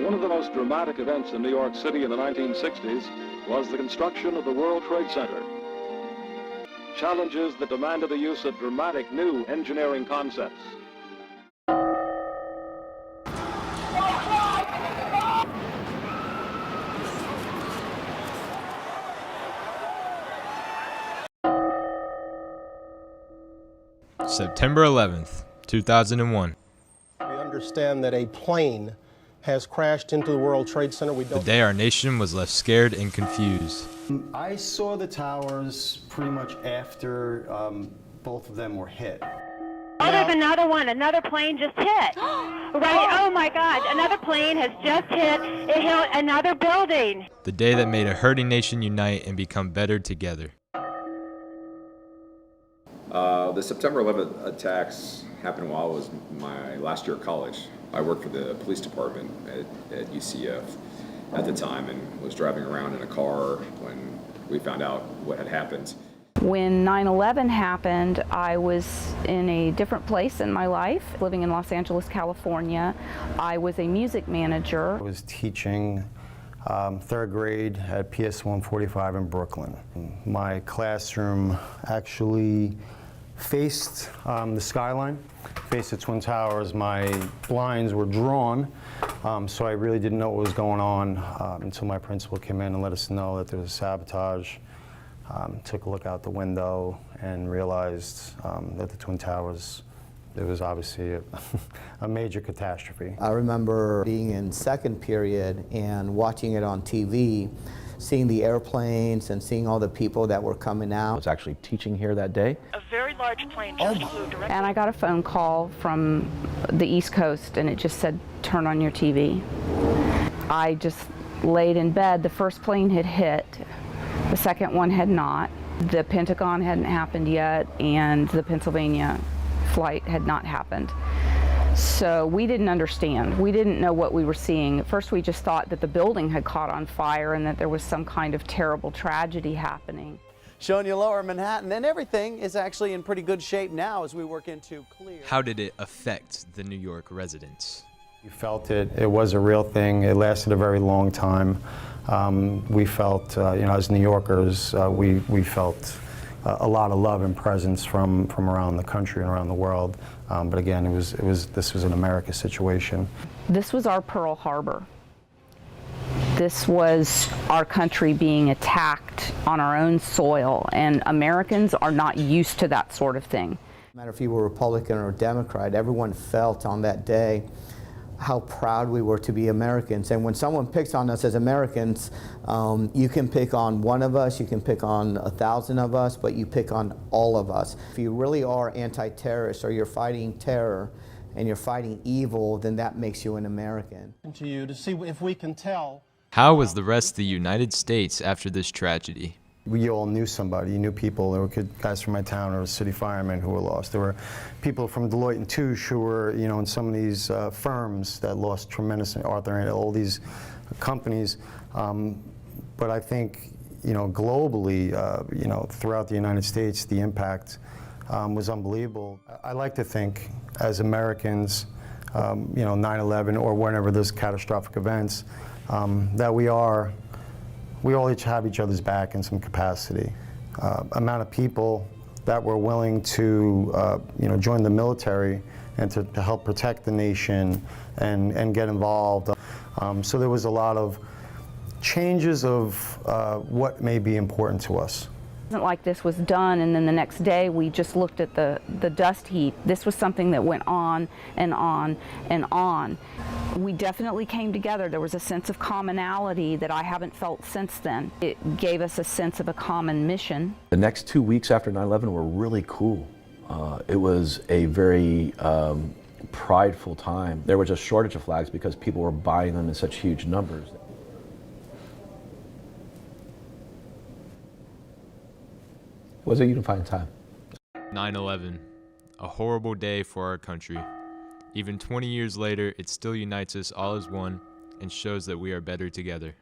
One of the most dramatic events in New York City in the 1960s was the construction of the World Trade Center. Challenges that demanded the use of dramatic new engineering concepts. September 11th, 2001. We understand that a plane has crashed into the World Trade Center. The day our nation was left scared and confused. I saw the towers pretty much after both of them were hit. Oh, there's another one. Another plane just hit. Right? Oh my God. Another plane has just hit. It hit another building. The day that made a hurting nation unite and become better together. The September 11th attacks happened while I was my last year of college. I worked for the police department at UCF at the time and was driving around in a car when we found out what had happened. When 9/11 happened, I was in a different place in my life, living in Los Angeles, California. I was a music manager. I was teaching third grade at PS 145 in Brooklyn. My classroom actually faced the skyline, faced the Twin Towers. My blinds were drawn, so I really didn't know what was going on until my principal came in and let us know that there was sabotage. Took a look out the window and realized that the Twin Towers, it was obviously a major catastrophe. I remember being in second period and watching it on TV, seeing the airplanes and seeing all the people that were coming out. I was actually teaching here that day. A very large plane just flew directly. And I got a phone call from the East Coast and it just said, turn on your TV. I just laid in bed. The first plane had hit. The second one had not. The Pentagon hadn't happened yet, and the Pennsylvania flight had not happened. So we didn't understand. We didn't know what we were seeing. At first we just thought that the building had caught on fire and that there was some kind of terrible tragedy happening. Showing you lower Manhattan, and everything is actually in pretty good shape now as we work into clear. How did it affect the New York residents? We felt it. It was a real thing. It lasted a very long time. We felt, as New Yorkers, we felt a lot of love and presence from around the country and around the world. But again, this was an America situation. This was our Pearl Harbor. This was our country being attacked on our own soil, and Americans are not used to that sort of thing. No matter if you were Republican or Democrat, everyone felt on that day how proud we were to be Americans. And when someone picks on us as Americans, you can pick on one of us, you can pick on 1,000 of us, but you pick on all of us. If you really are anti-terrorist or you're fighting terror and you're fighting evil, then that makes you an American. To you to see if we can tell. How was the rest of the United States after this tragedy? We all knew somebody, knew people. There were guys from my town or city firemen who were lost. There were people from Deloitte and Touche who were, in some of these firms that lost tremendous, Arthur and all these companies. But I think, globally, throughout the United States, the impact was unbelievable. I like to think, as Americans, 9/11 or whenever there's catastrophic events, that we all each have each other's back in some capacity. Amount of people that were willing to, join the military and to help protect the nation and get involved. So there was a lot of changes of what may be important to us. It wasn't like this was done and then the next day we just looked at the dust heap. This was something that went on and on and on. We definitely came together. There was a sense of commonality that I haven't felt since then. It gave us a sense of a common mission. The next 2 weeks after 9/11 were really cool. It was a very prideful time. There was a shortage of flags because people were buying them in such huge numbers. It was a unifying time. 9/11, a horrible day for our country. Even 20 years later, it still unites us all as one and shows that we are better together.